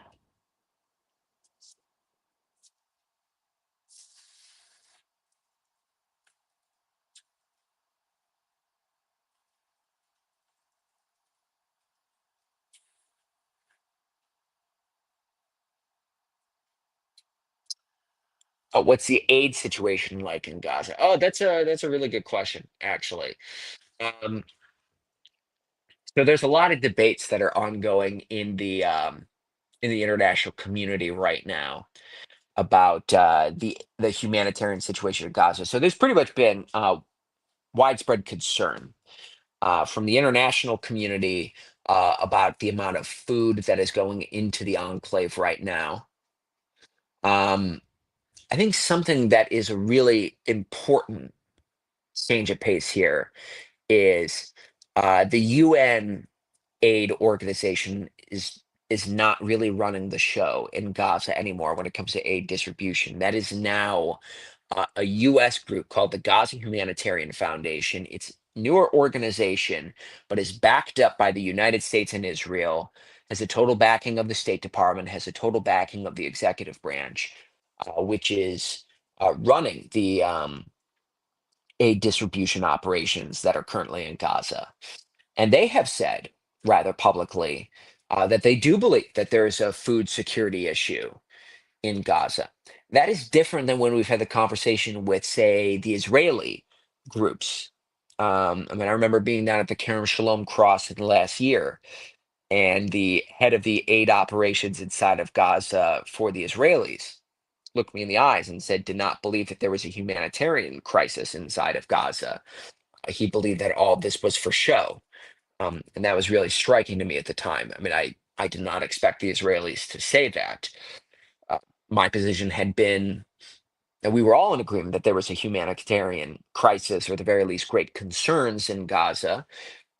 What's the aid situation like in Gaza? Oh, that's a really good question, actually. Um, so there's a lot of debates that are ongoing in the international community right now about the humanitarian situation in Gaza. So there's pretty much been widespread concern from the international community about the amount of food that is going into the enclave right now. Um, I think something that is a really important change of pace here is the UN aid organization is not really running the show in Gaza anymore when it comes to aid distribution. That is now a U.S. group called the Gaza Humanitarian Foundation. It's a newer organization, but is backed up by the United States and Israel. Has a total backing of the State Department. Has a total backing of the executive branch, which is running the aid distribution operations that are currently in Gaza. And they have said rather publicly that they do believe that there is a food security issue in Gaza. That is different than when we've had the conversation with, say, the Israeli groups. I mean, I remember being down at the Kerem Shalom Cross in the last year, and the head of the aid operations inside of Gaza for the Israelis looked me in the eyes and said, did not believe that there was a humanitarian crisis inside of Gaza. He believed that all this was for show. And that was really striking to me at the time. I mean, I did not expect the Israelis to say that. Uh, my position had been that we were all in agreement that there was a humanitarian crisis, or at the very least, great concerns in Gaza.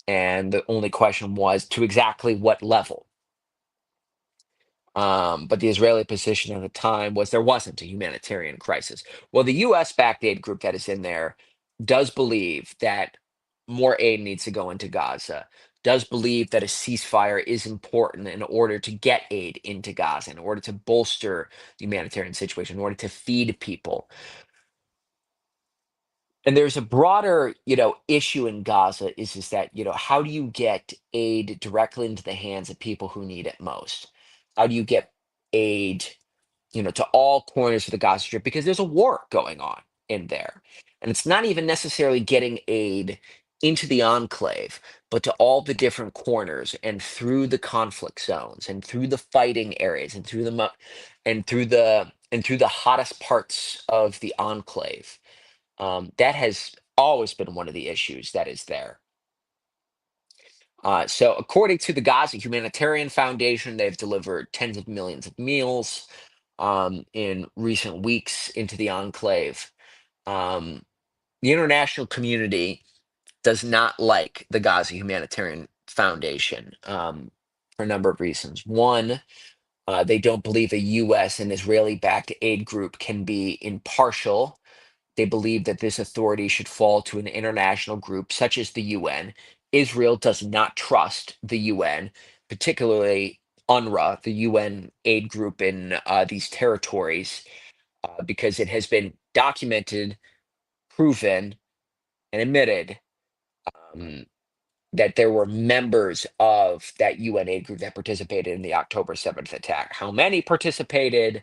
And the only question was to exactly what level. But the Israeli position at the time was there wasn't a humanitarian crisis. Well, the US backed aid group that is in there does believe that more aid needs to go into Gaza, does believe that a ceasefire is important in order to get aid into Gaza, in order to bolster the humanitarian situation, in order to feed people. And there's a broader, issue in Gaza is that, how do you get aid directly into the hands of people who need it most? How do you get aid, to all corners of the Gaza Strip? Because there's a war going on in there. And it's not even necessarily getting aid into the enclave, but to all the different corners and through the conflict zones and through the fighting areas and through the hottest parts of the enclave. That has always been one of the issues that is there. So, according to the Gaza Humanitarian Foundation, they've delivered tens of millions of meals in recent weeks into the enclave. Um, the international community does not like the Gaza Humanitarian Foundation for a number of reasons. One, they don't believe a U.S. and Israeli backed aid group can be impartial. They believe that this authority should fall to an international group such as the UN. Israel does not trust the UN, particularly UNRWA, the UN aid group in these territories, because it has been documented, proven, and admitted um, that there were members of that UN aid group that participated in the October 7th attack. How many participated?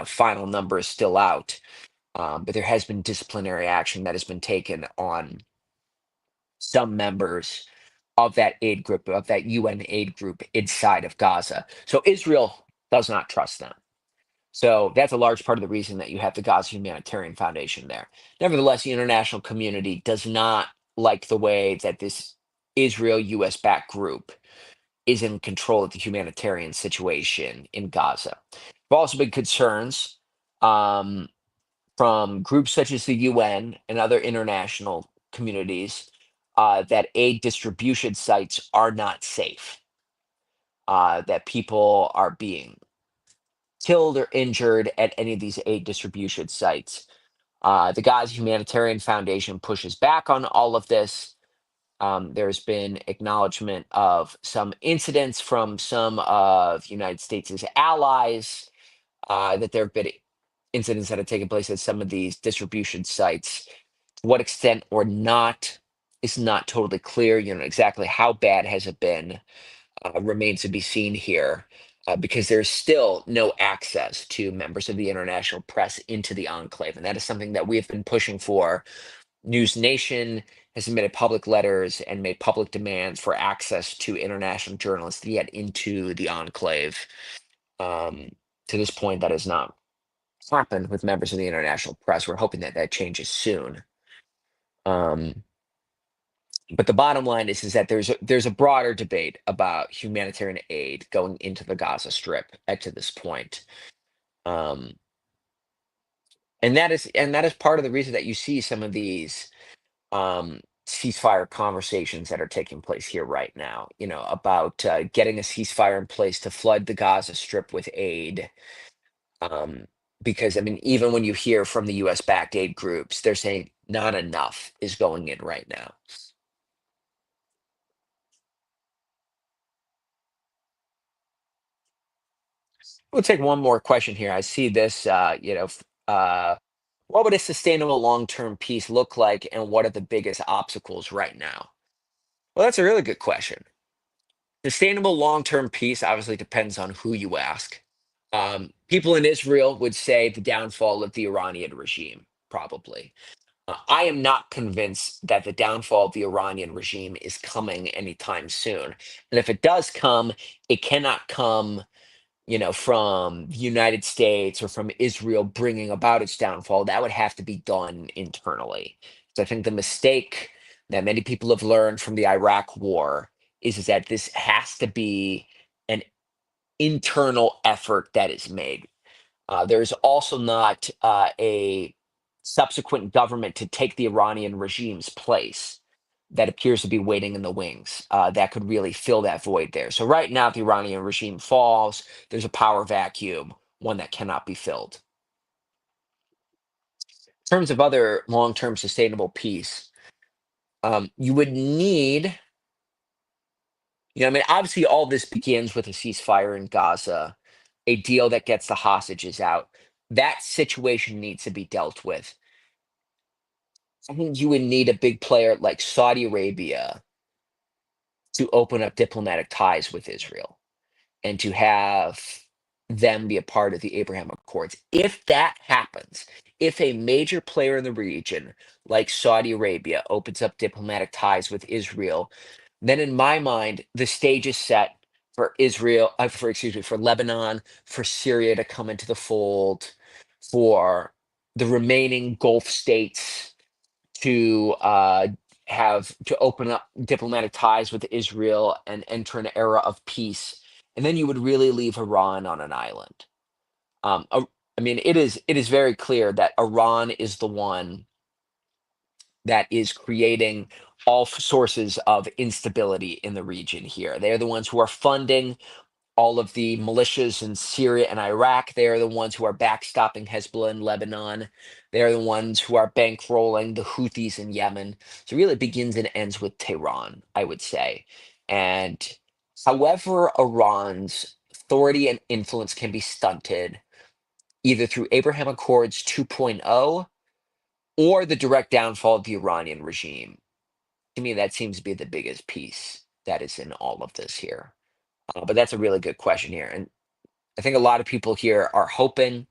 Final number is still out. But there has been disciplinary action that has been taken on some members of that aid group, of that UN aid group inside of Gaza. So Israel does not trust them. So that's a large part of the reason that you have the Gaza Humanitarian Foundation there. Nevertheless, the international community does not like the way that this Israel US backed group is in control of the humanitarian situation in Gaza. There have also been concerns um, from groups such as the UN and other international communities that aid distribution sites are not safe, that people are being killed or injured at any of these aid distribution sites. The Gaza Humanitarian Foundation pushes back on all of this. There's been acknowledgement of some incidents from some of the United States' allies, that there have been incidents that have taken place at some of these distribution sites. To what extent or not is not totally clear. Exactly how bad has it been remains to be seen here. Because there's still no access to members of the international press into the enclave. And that is something that we have been pushing for. NewsNation has submitted public letters and made public demands for access to international journalists to get into the enclave. Um, to this point, that has not happened with members of the international press. We're hoping that that changes soon. Um, but the bottom line is that there's a broader debate about humanitarian aid going into the Gaza Strip at to this point. Um, and that is part of the reason that you see some of these ceasefire conversations that are taking place here right now. About getting a ceasefire in place to flood the Gaza Strip with aid. Um, because I mean, even when you hear from the U.S. backed aid groups, they're saying not enough is going in right now. We'll take one more question here. I see this. What would a sustainable long-term peace look like, and what are the biggest obstacles right now? Well, that's a really good question. Sustainable long-term peace obviously depends on who you ask. People in Israel would say the downfall of the Iranian regime, probably. I am not convinced that the downfall of the Iranian regime is coming anytime soon. And if it does come, it cannot come, from the United States or from Israel bringing about its downfall. That would have to be done internally. So I think the mistake that many people have learned from the Iraq war is that this has to be an internal effort that is made. There's also not a subsequent government to take the Iranian regime's place that appears to be waiting in the wings that could really fill that void there. So, right now, if the Iranian regime falls, there's a power vacuum, one that cannot be filled. In terms of other long term sustainable peace, you would need, I mean, obviously, all this begins with a ceasefire in Gaza, a deal that gets the hostages out. That situation needs to be dealt with. I think you would need a big player like Saudi Arabia to open up diplomatic ties with Israel and to have them be a part of the Abraham Accords. If that happens, if a major player in the region like Saudi Arabia opens up diplomatic ties with Israel, then in my mind, the stage is set for Israel, for Lebanon, for Syria to come into the fold, for the remaining Gulf states to have to open up diplomatic ties with Israel and enter an era of peace, and then you would really leave Iran on an island. I mean, it is very clear that Iran is the one that is creating all sources of instability in the region here. They're the ones who are funding all of the militias in Syria and Iraq. They are the ones who are backstopping Hezbollah in Lebanon. They are the ones who are bankrolling the Houthis in Yemen. So it really begins and ends with Tehran, I would say. And however, Iran's authority and influence can be stunted either through Abraham Accords 2.0 or the direct downfall of the Iranian regime. To me, that seems to be the biggest piece that is in all of this here. But that's a really good question here. And I think a lot of people here are hoping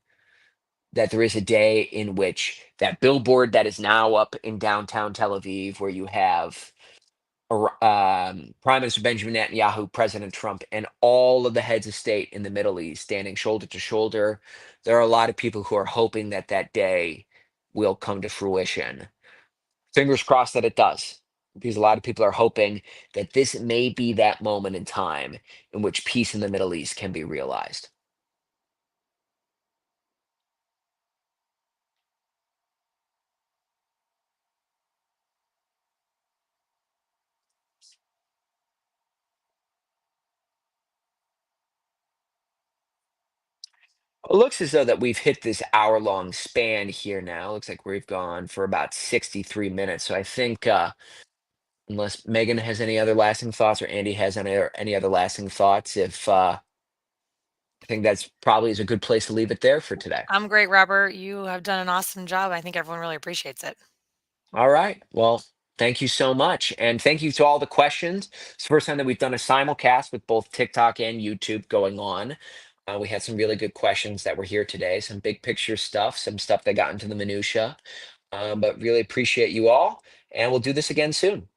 that there is a day in which that billboard that is now up in downtown Tel Aviv, where you have Prime Minister Benjamin Netanyahu, President Trump, and all of the heads of state in the Middle East standing shoulder to shoulder. There are a lot of people who are hoping that that day will come to fruition. Fingers crossed that it does, because a lot of people are hoping that this may be that moment in time in which peace in the Middle East can be realized. It looks as though that we've hit this hour-long span here now. Looks like we've gone for about 63 minutes. So I think, unless Megan has any other lasting thoughts or Andy has any other lasting thoughts, if I think that's probably is a good place to leave it there for today. I'm great, Robert. You have done an awesome job. I think everyone really appreciates it. All right. Well, thank you so much. And thank you to all the questions. It's the first time that we've done a simulcast with both TikTok and YouTube going on. We had some really good questions that were here today, some big picture stuff, some stuff that got into the minutia. But really appreciate you all. And we'll do this again soon.